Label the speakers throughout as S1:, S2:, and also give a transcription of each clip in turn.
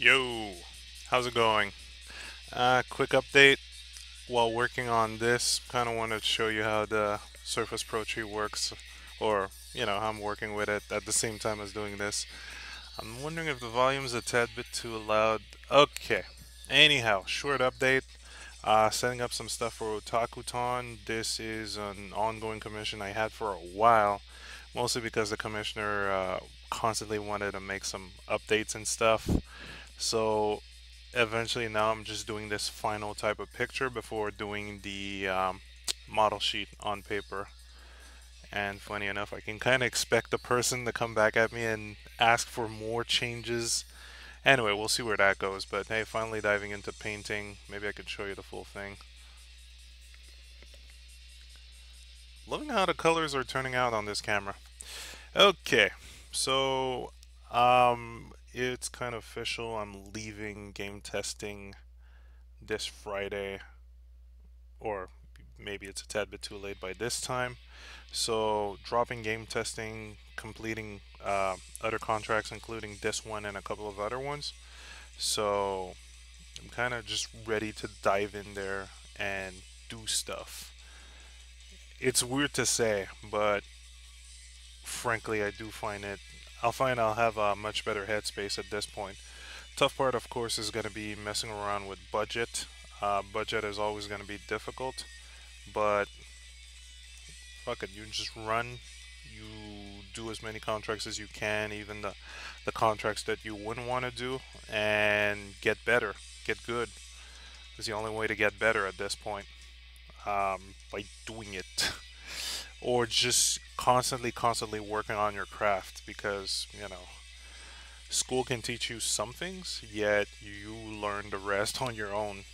S1: Yo, how's it going? Quick update. While working on this, kind of wanted to show you how the Surface Pro tree works, or how I'm working with it at the same time as doing this. I'm wondering if the volume's a tad bit too loud. Okay. Anyhow, short update. Setting up some stuff for Otakuton. This is an ongoing commission I had for a while, mostly because the commissioner constantly wanted to make some updates and stuff. So eventually now I'm just doing this final type of picture before doing the model sheet on paper. And funny enough, I can kind of expect the person to come back at me and ask for more changes. Anyway, we'll see where that goes. But hey, finally diving into painting. Maybe I could show you the full thing. Loving how the colors are turning out on this camera. Okay, so it's kind of official. I'm leaving game testing this Friday, or maybe it's a tad bit too late by this time. So dropping game testing, completing other contracts, including this one and a couple of other ones. So I'm kind of just ready to dive in there and do stuff. It's weird to say, but frankly, I do find it. I'll find I'll have a much better headspace at this point. Tough part, of course, is going to be messing around with budget. Budget is always going to be difficult, but fuck it, you just run. You do as many contracts as you can, even the contracts that you wouldn't want to do, and get better, get good. Is the only way to get better at this point, by doing it, or just constantly working on your craft because school can teach you some things, yet you learn the rest on your own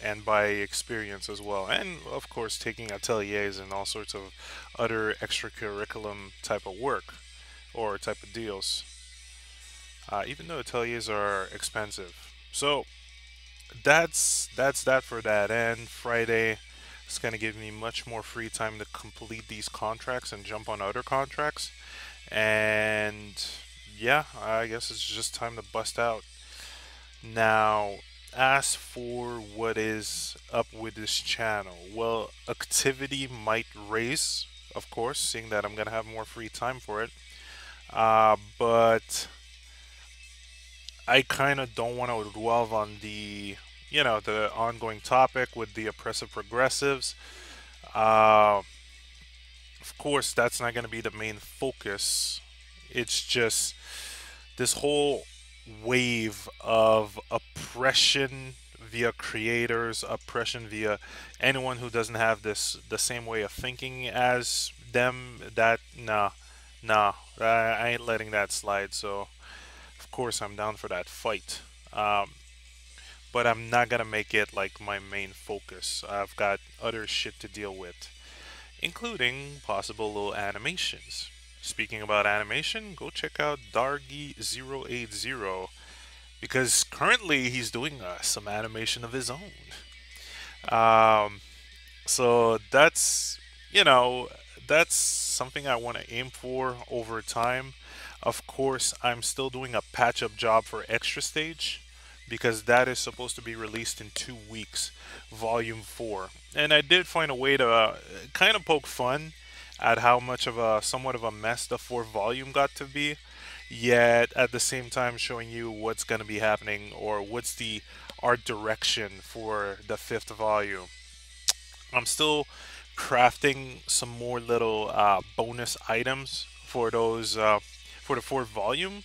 S1: and by experience as well. And of course, taking ateliers and all sorts of other extracurriculum type of work or type of deals, even though ateliers are expensive. So that's that for that. And Friday is going to give me much more free time to complete these contracts and jump on other contracts. And yeah, I guess it's just time to bust out. Now, as for what is up with this channel, well, activity might raise, of course, seeing that I'm gonna have more free time for it. But I kind of don't want to dwell on the ongoing topic with the oppressive progressives. Uh, of course, that's not gonna be the main focus. It's just this whole wave of oppression via creators, oppression via anyone who doesn't have the same way of thinking as them. That nah, I ain't letting that slide. So of course I'm down for that fight. But I'm not gonna make it like my main focus. I've got other shit to deal with, including possible little animations. Speaking about animation, go check out Dargy080 because currently he's doing some animation of his own. Um, so you know, that's something I want to aim for over time. Of course, I'm still doing a patch up job for Extra Stage because that is supposed to be released in 2 weeks, Volume 4. And I did find a way to kind of poke fun at how much of a somewhat of a mess the fourth volume got to be, yet at the same time showing you what's going to be happening or what's the art direction for the fifth volume. I'm still crafting some more little bonus items for those for the fourth volume.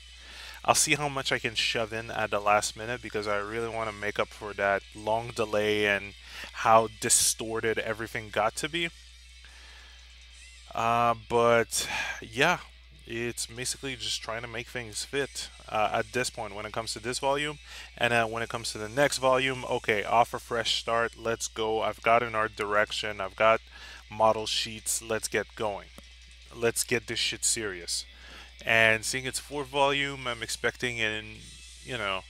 S1: I'll see how much I can shove in at the last minute because I really want to make up for that long delay and how distorted everything got to be. But yeah, it's basically just trying to make things fit at this point when it comes to this volume. And when it comes to the next volume, okay, off a fresh start. Let's go. I've got an art direction, I've got model sheets. Let's get going. Let's get this shit serious. And seeing its fourth volume, I'm expecting in, you know,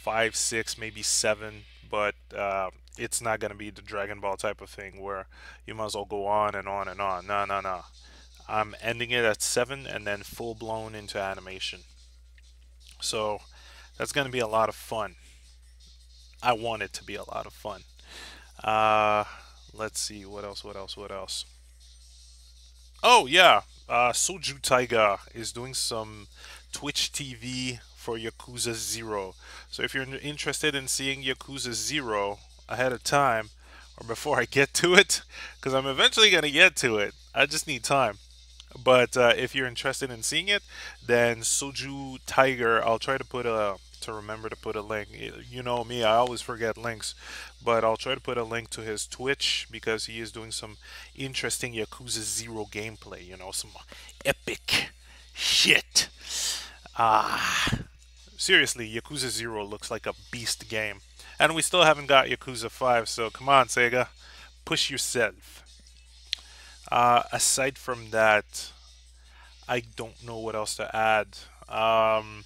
S1: five, six, maybe seven, but it's not gonna be the Dragon Ball type of thing where you might as well go on and on and on. No, no, no. I'm ending it at seven and then full blown into animation. So That's going to be a lot of fun. I want it to be a lot of fun. Uh, let's see what else. What else? What else? Oh yeah, Soju Taiga is doing some Twitch TV for Yakuza Zero. So if you're interested in seeing Yakuza Zero ahead of time, or before I get to it, because I'm eventually gonna get to it, I just need time. But if you're interested in seeing it, then Soju Tiger, I'll try to put a to remember to put a link. You know me, I always forget links, but I'll try to put a link to his Twitch because he is doing some interesting Yakuza Zero gameplay. You know, some epic shit. Ah, seriously, Yakuza Zero looks like a beast game, and we still haven't got Yakuza 5. So come on, Sega, push yourself. Aside from that, I don't know what else to add. Um,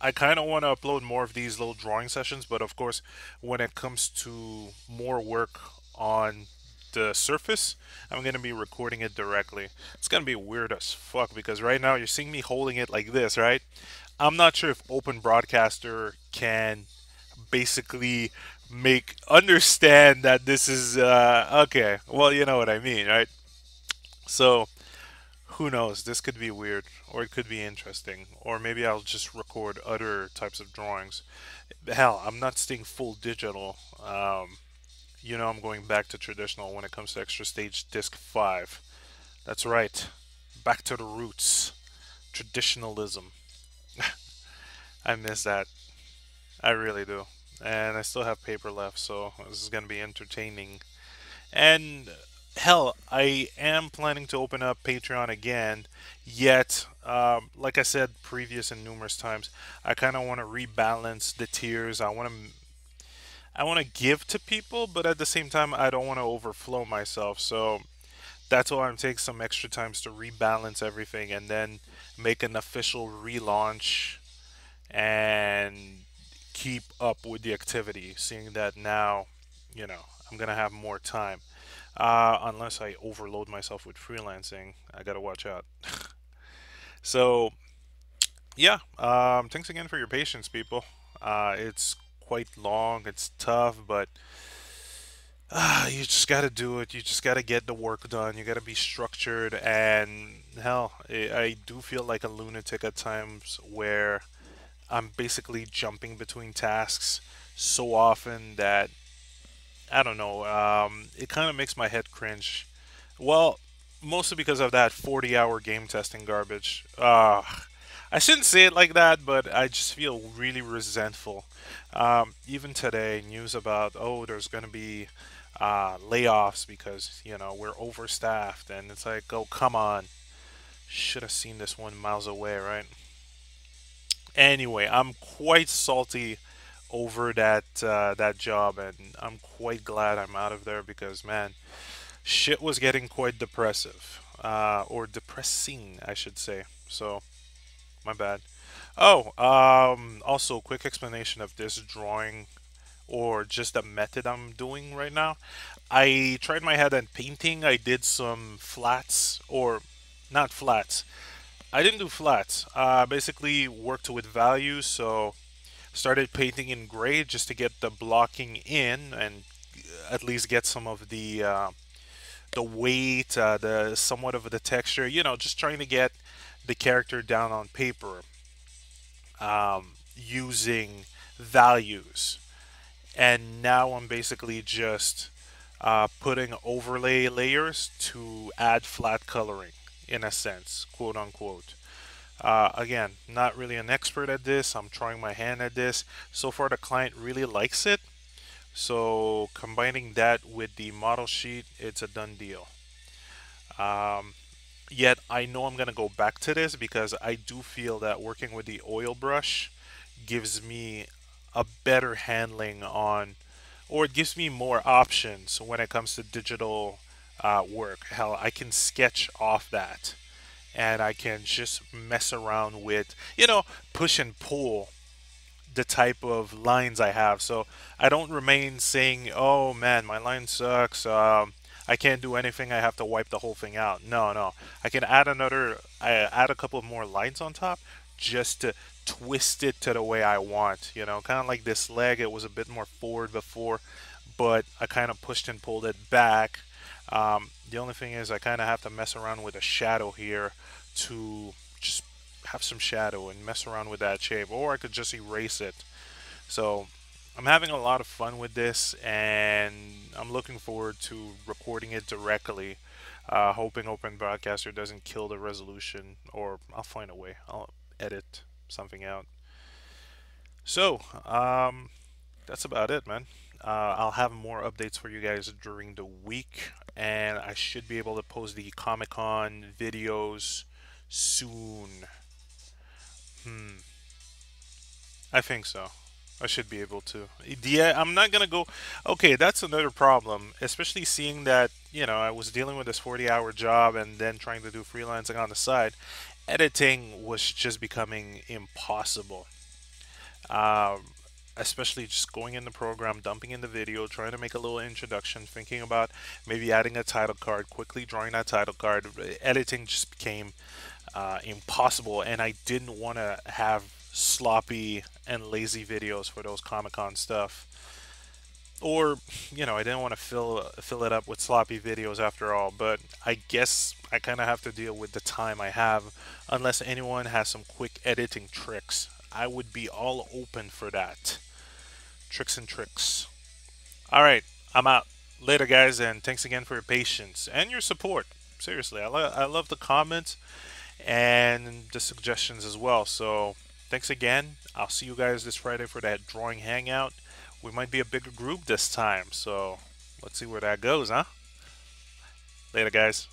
S1: I kind of want to upload more of these little drawing sessions, but of course, when it comes to more work on the surface, I'm going to be recording it directly. It's going to be weird as fuck because right now you're seeing me holding it like this, right? I'm not sure if Open Broadcaster can basically make understand that this is okay. Well, you know what I mean, right? So who knows? This could be weird, or it could be interesting, or maybe I'll just record other types of drawings. Hell, I'm not staying full digital. I'm going back to traditional when it comes to Extra Stage Disc 5. That's right. Back to the roots. Traditionalism. I miss that. I really do. And I still have paper left, so this is going to be entertaining. And hell, I am planning to open up Patreon again. Yet, like I said previous and numerous times, I kind of want to rebalance the tiers. I want to give to people, but at the same time, I don't want to overflow myself. So that's why I'm taking some extra times to rebalance everything and then make an official relaunch and keep up with the activity. Seeing that now, I'm gonna have more time. Unless I overload myself with freelancing, I gotta watch out. So yeah, thanks again for your patience, people. It's quite long, it's tough, but you just gotta do it. You just gotta get the work done. You gotta be structured, and hell, I do feel like a lunatic at times where I'm basically jumping between tasks so often that I don't know. It kind of makes my head cringe. Well, mostly because of that 40-hour game testing garbage. I shouldn't say it like that, but I just feel really resentful. Even today, news about, oh, there's going to be layoffs because, we're overstaffed. And it's like, oh, come on. Should have seen this one miles away, right? Anyway, I'm quite salty over that job, and I'm quite glad I'm out of there because man, shit was getting quite depressive, or depressing, I should say. So my bad. Oh, also quick explanation of this drawing or just the method I'm doing right now. I tried my head at painting. I did some flats or not flats. I didn't do flats. Basically worked with values. So started painting in gray just to get the blocking in and at least get some of the weight, the somewhat of the texture. Just trying to get the character down on paper using values. And now I'm basically just putting overlay layers to add flat coloring, in a sense, quote unquote. Again, not really an expert at this. I'm trying my hand at this. So far, the client really likes it. So combining that with the model sheet, it's a done deal. Um, Yet I know I'm gonna go back to this because I do feel that working with the oil brush gives me a better handling on, or it gives me more options when it comes to digital work. Hell, I can sketch off that and I can just mess around with, push and pull the type of lines I have. So I don't remain saying, "Oh man, my line sucks. I can't do anything. I have to wipe the whole thing out." No, no. I can add a couple of more lines on top just to twist it to the way I want. You know, kind of like this leg. It was a bit more forward before, but I kind of pushed and pulled it back. The only thing is I kind of have to mess around with a shadow here to just have some shadow and mess around with that shape, or I could just erase it. So I'm having a lot of fun with this, and I'm looking forward to recording it directly. Hoping Open Broadcaster doesn't kill the resolution, or I'll find a way. I'll edit something out. So, that's about it, man. I'll have more updates for you guys during the week, and I should be able to post the Comic Con videos soon. Hmm. I think so. I should be able to. Yeah, I'm not gonna go. Okay, that's another problem, especially seeing that, I was dealing with this 40-hour job and then trying to do freelancing on the side. Editing was just becoming impossible. Um, Especially just going in the program, dumping in the video, trying to make a little introduction, thinking about maybe adding a title card, quickly drawing that title card. Editing just became impossible, and I didn't want to have sloppy and lazy videos for those Comic Con stuff. Or, I didn't want to fill it up with sloppy videos after all. But I guess I kind of have to deal with the time I have, unless anyone has some quick editing tricks. I would be all open for that. Tricks and tricks. All right, I'm out. Later, guys, and thanks again for your patience and your support. Seriously, I love the comments and the suggestions as well. So thanks again. I'll see you guys this Friday for that drawing hangout. We might be a bigger group this time, so let's see where that goes, huh? Later, guys.